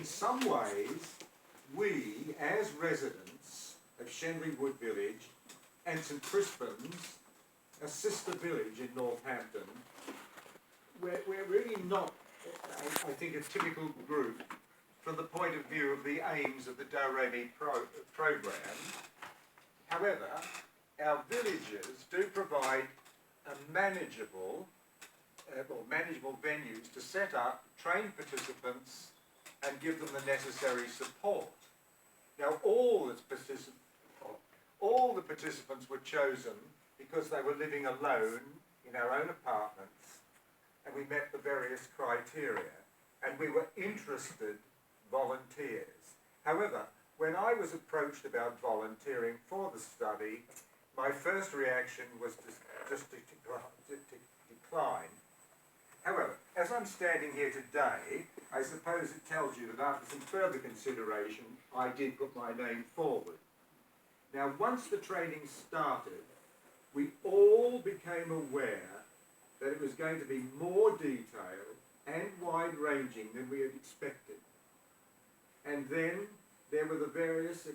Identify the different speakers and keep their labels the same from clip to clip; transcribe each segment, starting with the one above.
Speaker 1: in some ways, we, as residents of Shenley Wood Village and St Crispin's, a sister village in Northampton, we're really not, I think, a typical group from the point of view of the aims of the DOREMI program. However, our villages do provide a manageable venues to set up, train participants and give them the necessary support. Now all the participants were chosen because they were living alone in our own apartments, and we met the various criteria, and we were interested volunteers. However, when I was approached about volunteering for the study, my first reaction was just to decline. However, as I'm standing here today, I suppose it tells you that after some further consideration, I did put my name forward. Now, once the training started, we all became aware that it was going to be more detailed and wide-ranging than we had expected. And then there were the various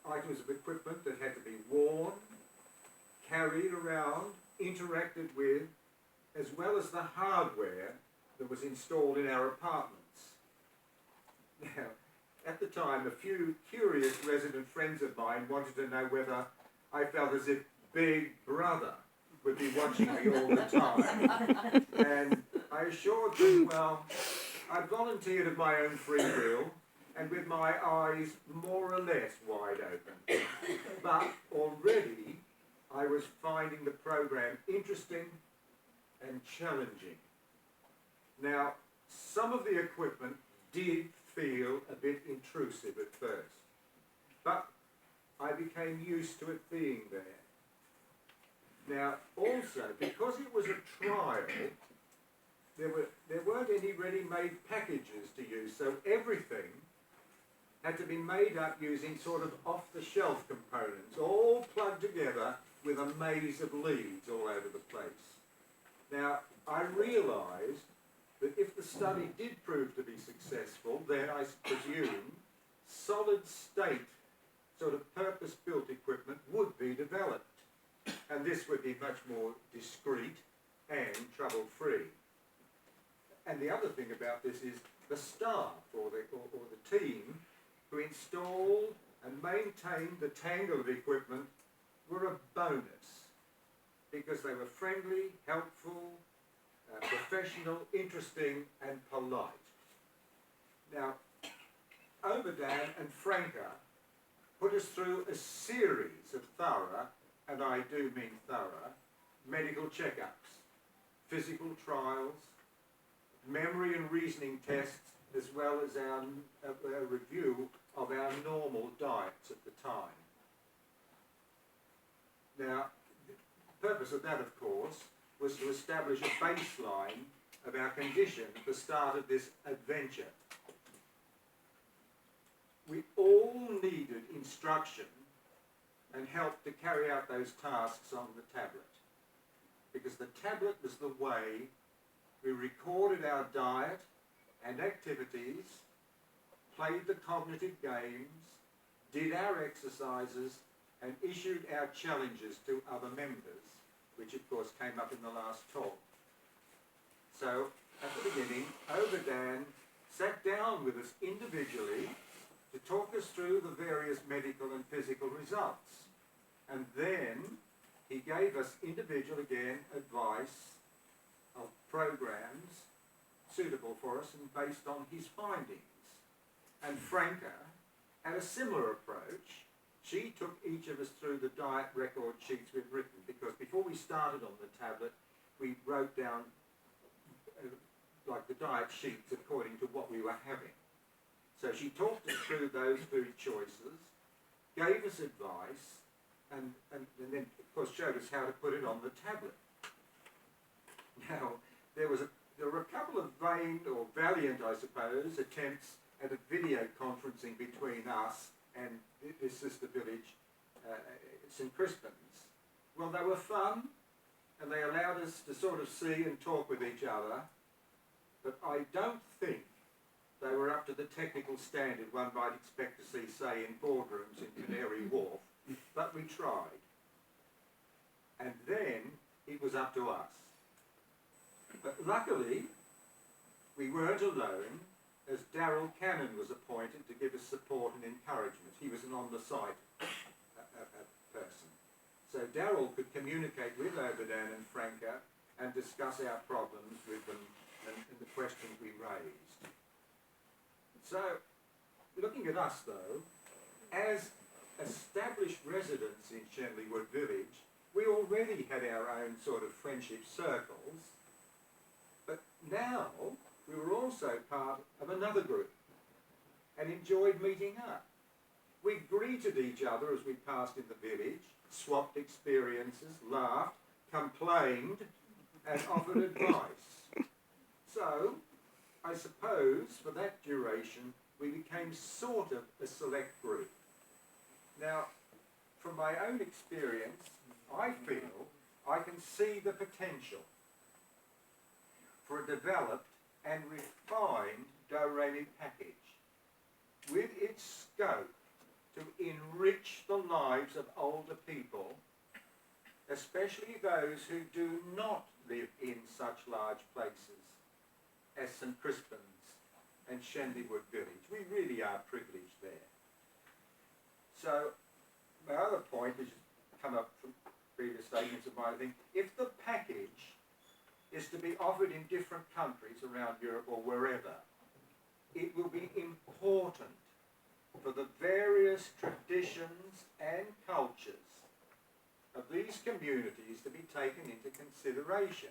Speaker 1: items of equipment that had to be worn, carried around, interacted with, as well as the hardware that was installed in our apartments. Now, at the time, a few curious resident friends of mine wanted to know whether I felt as if Big Brother would be watching me all the time. And I assured them, well, I volunteered of my own free will and with my eyes more or less wide open. But already I was finding the program interesting and challenging. Now, some of the equipment did feel a bit intrusive at first, but I became used to it being there. Now, also, because it was a trial, there weren't any ready-made packages to use, so everything had to be made up using sort of off-the-shelf components, all plugged together with a maze of leads all over the place. Now, I realised that if the study did prove to be successful, then I presume solid-state sort of purpose-built equipment would be developed. And this would be much more discreet and trouble-free. And the other thing about this is the staff or the team who installed and maintained the tangle of equipment were a bonus because they were friendly, helpful, professional, interesting and polite. Now, Oberdan and Franca put us through a series of thorough, and I do mean thorough, medical checkups, physical trials, memory and reasoning tests, as well as our review of our normal diets at the time. Now, the purpose of that, of course, was to establish a baseline of our condition at the start of this adventure. We all needed instruction and help to carry out those tasks on the tablet, because the tablet was the way we recorded our diet and activities, played the cognitive games, did our exercises and issued our challenges to other members, which of course came up in the last talk. So at the beginning, Oberdan sat down with us individually to talk us through the various medical and physical results. And then he gave us individual, again, advice of programs suitable for us and based on his findings. And Franca had a similar approach. She took each of us through the diet record sheets we've written, because before we started on the tablet, we wrote down like the diet sheets according to what we were having. So she talked us through those food choices, gave us advice, and then, of course, showed us how to put it on the tablet. Now, there were a couple of vain, or valiant, I suppose, attempts at a video conferencing between us and this sister village, St Crispin's. Well, they were fun, and they allowed us to sort of see and talk with each other, but I don't think they were up to the technical standard one might expect to see, say, in boardrooms in Canary Wharf, but we tried. And then it was up to us. But luckily, we weren't alone, as Darrell Cannon was appointed to give us support and encouragement. He was an on-the-site person. So Darrell could communicate with Oberdin and Franca and discuss our problems with them and the questions we raised. So, looking at us though, as established residents in Shenley Wood Village, we already had our own sort of friendship circles, but now we were also part of another group and enjoyed meeting up. We greeted each other as we passed in the village, swapped experiences, laughed, complained, and offered advice. So, I suppose for that duration we became sort of a select group. Now, from my own experience, I feel I can see the potential for a developed and refined DOREMI package with its scope to enrich the lives of older people, especially those who do not live in such large places as St Crispin's and Shenley Wood Village. We really are privileged there. So, my other point, which has come up from previous statements of mine, I think, if the package is to be offered in different countries around Europe or wherever, it will be important for the various traditions and cultures of these communities to be taken into consideration.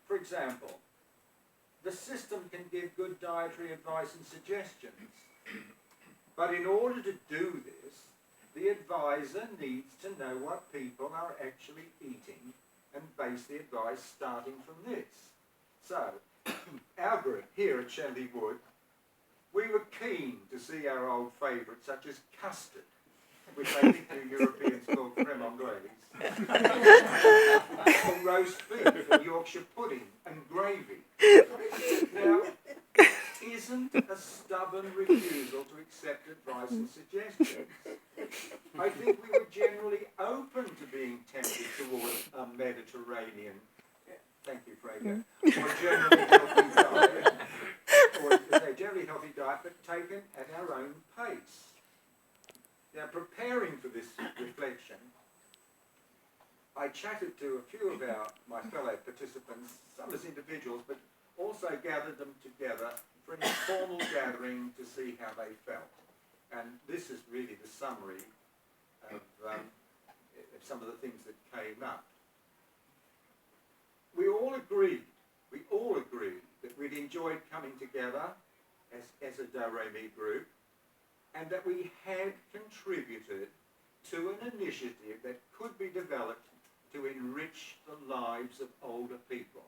Speaker 1: For example, the system can give good dietary advice and suggestions, but in order to do this, the advisor needs to know what people are actually eating and base the advice starting from this. So, our group here at Shenley Wood, we were keen to see our old favourites such as custard, which I think you Europeans call creme anglaise, or roast beef and Yorkshire pudding and gravy. Now, it isn't a stubborn refusal to accept advice and suggestions. I think we were generally open to being tempted towards a Mediterranean, thank you, Franca, or generally healthy diet, or a generally healthy diet, but taken at our own pace. Now, preparing for this reflection, I chatted to a few of my fellow participants, some as individuals, but also gathered them together for an informal gathering to see how they felt. And this is really the summary of some of the things that came up. We all agreed that we'd enjoyed coming together as a DOREMI group, and that we had contributed to an initiative that could be developed to enrich the lives of older people.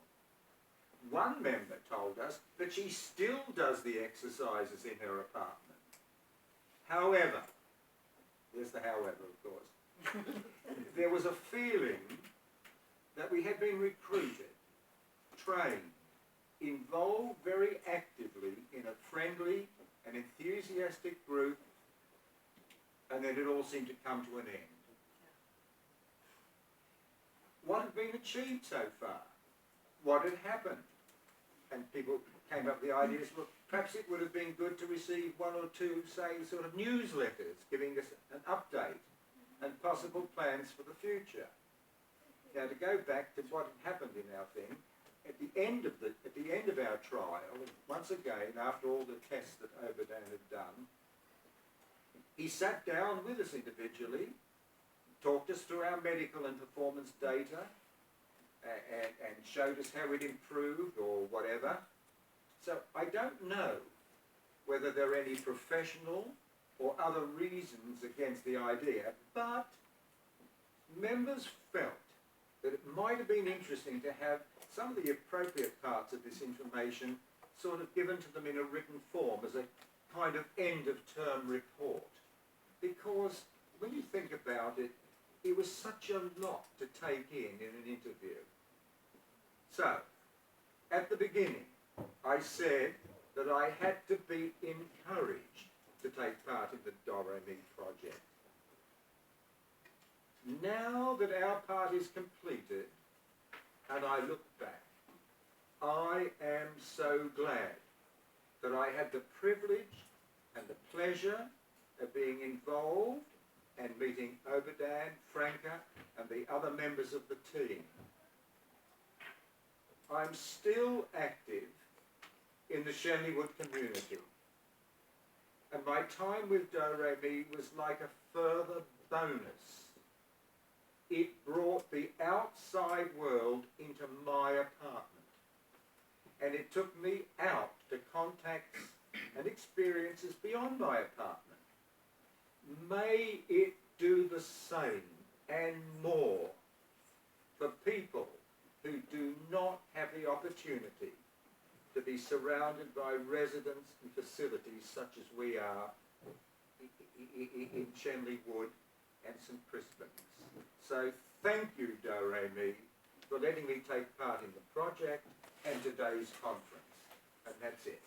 Speaker 1: One member told us that she still does the exercises in her apartment. However, there's the however, of course, there was a feeling that we had been recruited, trained, involved very actively in a friendly and enthusiastic group, and then it all seemed to come to an end. What had been achieved so far? What had happened? And people came up with the ideas, well, perhaps it would have been good to receive one or two, say, sort of newsletters giving us an update and possible plans for the future. Now, to go back to what had happened in our thing, at the end of our trial, once again, after all the tests that Oberdin had done, he sat down with us individually, talked us through our medical and performance data, and showed us how we'd improved or whatever. So I don't know whether there are any professional or other reasons against the idea, but members felt that it might have been interesting to have some of the appropriate parts of this information sort of given to them in a written form as a kind of end-of-term report. Because when you think about it, it was such a lot to take in an interview. So, at the beginning, I said that I had to be encouraged to take part in the DOREMI project. Now that our part is completed, and I look back, I am so glad that I had the privilege and the pleasure of being involved and meeting Obadiah, Franca, and the other members of the team. I'm still active in the Shenleywood community, and my time with DOREMI was like a further bonus. It brought the outside world into my apartment, and it took me out to contacts and experiences beyond my apartment. May it do the same and more for people who do not have the opportunity to be surrounded by residents and facilities such as we are in Shenleywood and St Crispin's. So thank you, DOREMI, for letting me take part in the project and today's conference. And that's it.